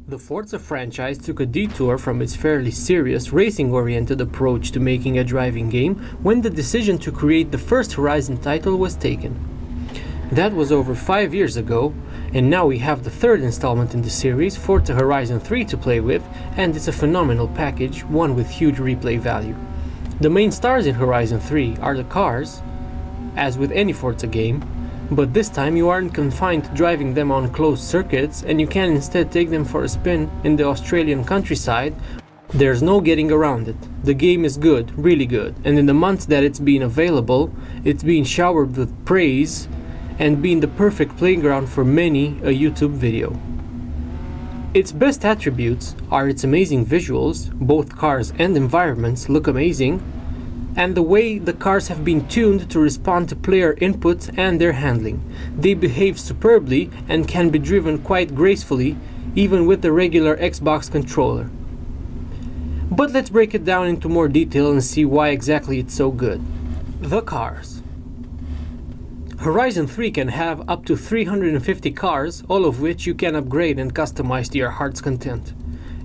The Forza franchise took a detour from its fairly serious, racing-oriented approach to making a driving game when the decision to create the first Horizon title was taken. That was over 5 years ago, and now we have the third installment in the series, Forza Horizon 3, to play with, and it's a phenomenal package, one with huge replay value. The main stars in Horizon 3 are the cars, as with any Forza game, but this time you aren't confined to driving them on closed circuits, and you can instead take them for a spin in the Australian countryside. There's no getting around it. The game is good, really good, and in the months that it's been available, it's been showered with praise and been the perfect playground for many a YouTube video. Its best attributes are its amazing visuals, both cars and environments look amazing, and the way the cars have been tuned to respond to player inputs and their handling. They behave superbly and can be driven quite gracefully, even with the regular Xbox controller. But let's break it down into more detail and see why exactly it's so good. The cars. Horizon 3 can have up to 350 cars, all of which you can upgrade and customize to your heart's content.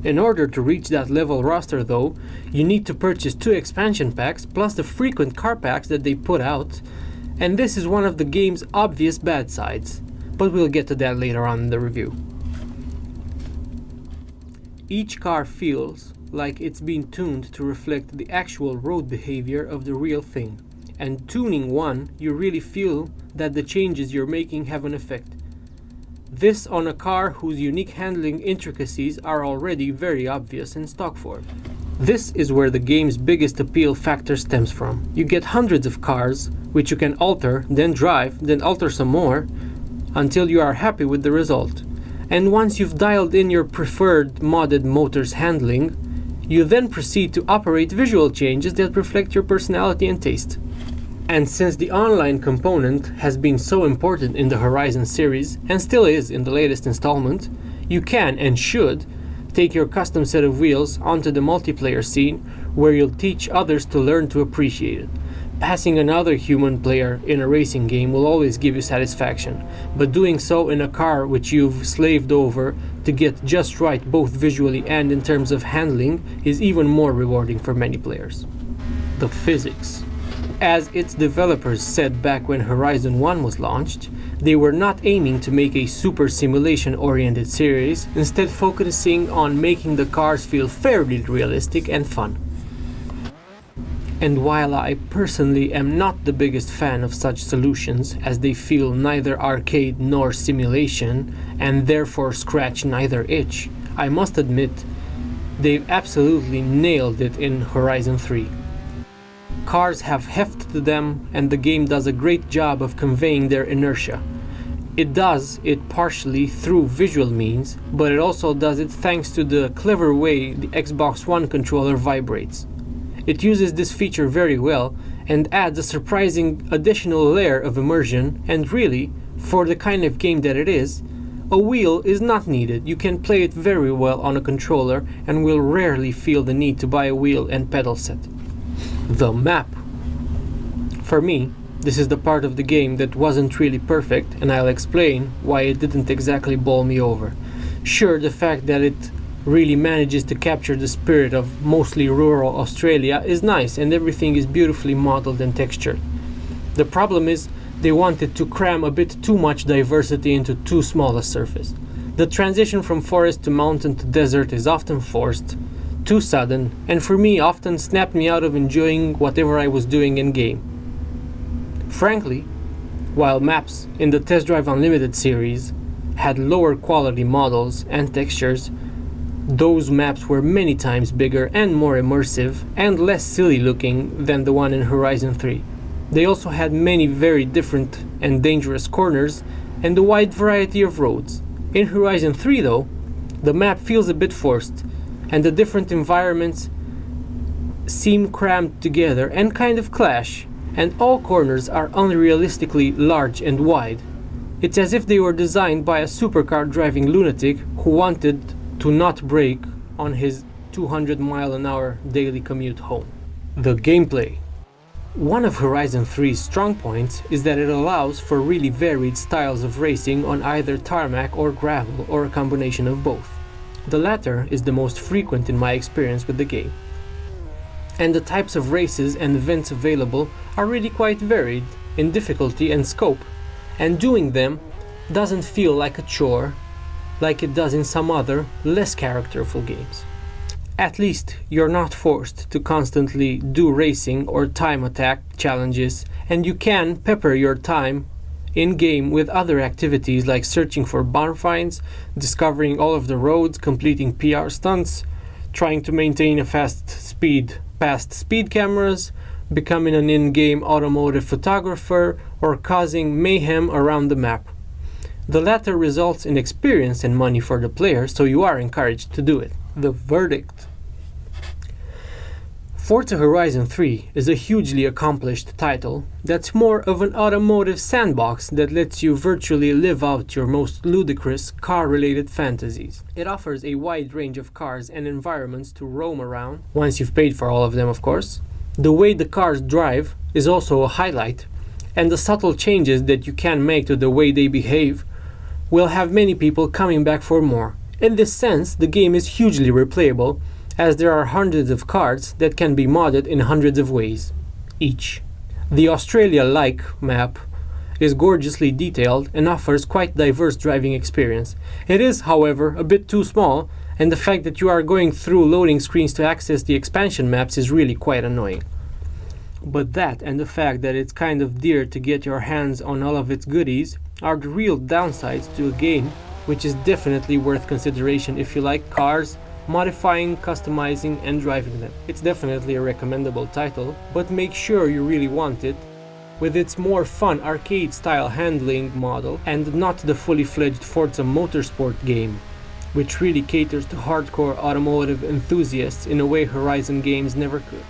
In order to reach that level roster though, you need to purchase 2 expansion packs plus the frequent car packs that they put out, and this is one of the game's obvious bad sides, but we'll get to that later on in the review. Each car feels like it's been tuned to reflect the actual road behavior of the real thing, and tuning one, you really feel that the changes you're making have an effect. This on a car whose unique handling intricacies are already very obvious in stock form. This is where the game's biggest appeal factor stems from. You get hundreds of cars, which you can alter, then drive, then alter some more, until you are happy with the result. And once you've dialed in your preferred modded motor's handling, you then proceed to operate visual changes that reflect your personality and taste. And since the online component has been so important in the Horizon series, and still is in the latest installment, you can and should take your custom set of wheels onto the multiplayer scene, where you'll teach others to learn to appreciate it. Passing another human player in a racing game will always give you satisfaction, but doing so in a car which you've slaved over to get just right both visually and in terms of handling is even more rewarding for many players. The physics. As its developers said back when Horizon 1 was launched, they were not aiming to make a super simulation-oriented series, instead focusing on making the cars feel fairly realistic and fun. And while I personally am not the biggest fan of such solutions, as they feel neither arcade nor simulation, and therefore scratch neither itch, I must admit, they've absolutely nailed it in Horizon 3. Cars have heft to them, and the game does a great job of conveying their inertia. It does it partially through visual means, but it also does it thanks to the clever way the Xbox One controller vibrates. It uses this feature very well and adds a surprising additional layer of immersion, and really, for the kind of game that it is, a wheel is not needed. You can play it very well on a controller and will rarely feel the need to buy a wheel and pedal set. The map. For me, this is the part of the game that wasn't really perfect, and I'll explain why it didn't exactly bowl me over. Sure, the fact that it really manages to capture the spirit of mostly rural Australia is nice, and everything is beautifully modeled and textured. The problem is, they wanted to cram a bit too much diversity into too small a surface. The transition from forest to mountain to desert is often forced, too sudden, and for me often snapped me out of enjoying whatever I was doing in game. Frankly, while maps in the Test Drive Unlimited series had lower quality models and textures, those maps were many times bigger and more immersive and less silly looking than the one in Horizon 3. They also had many very different and dangerous corners and a wide variety of roads. In Horizon 3 though, the map feels a bit forced, and the different environments seem crammed together and kind of clash, and all corners are unrealistically large and wide. It's as if they were designed by a supercar driving lunatic who wanted to not brake on his 200-mile-an-hour daily commute home. The gameplay. One of Horizon 3's strong points is that it allows for really varied styles of racing on either tarmac or gravel, or a combination of both. The latter is the most frequent in my experience with the game. And the types of races and events available are really quite varied in difficulty and scope, and doing them doesn't feel like a chore like it does in some other, less characterful games. At least you're not forced to constantly do racing or time attack challenges, and you can pepper your time in-game with other activities like searching for barn finds, discovering all of the roads, completing PR stunts, trying to maintain a fast speed past speed cameras, becoming an in-game automotive photographer, or causing mayhem around the map. The latter results in experience and money for the player, so you are encouraged to do it. The verdict. Forza Horizon 3 is a hugely accomplished title that's more of an automotive sandbox that lets you virtually live out your most ludicrous car-related fantasies. It offers a wide range of cars and environments to roam around, once you've paid for all of them of course. The way the cars drive is also a highlight, and the subtle changes that you can make to the way they behave will have many people coming back for more. In this sense, the game is hugely replayable, as there are hundreds of cars that can be modded in hundreds of ways, each. The Australia-like map is gorgeously detailed and offers quite diverse driving experience. It is, however, a bit too small, and the fact that you are going through loading screens to access the expansion maps is really quite annoying. But that and the fact that it's kind of dear to get your hands on all of its goodies are the real downsides to a game which is definitely worth consideration if you like cars, modifying, customizing and driving them. It's definitely a recommendable title, but make sure you really want it, with its more fun arcade style handling model and not the fully fledged Forza Motorsport game, which really caters to hardcore automotive enthusiasts in a way Horizon games never could.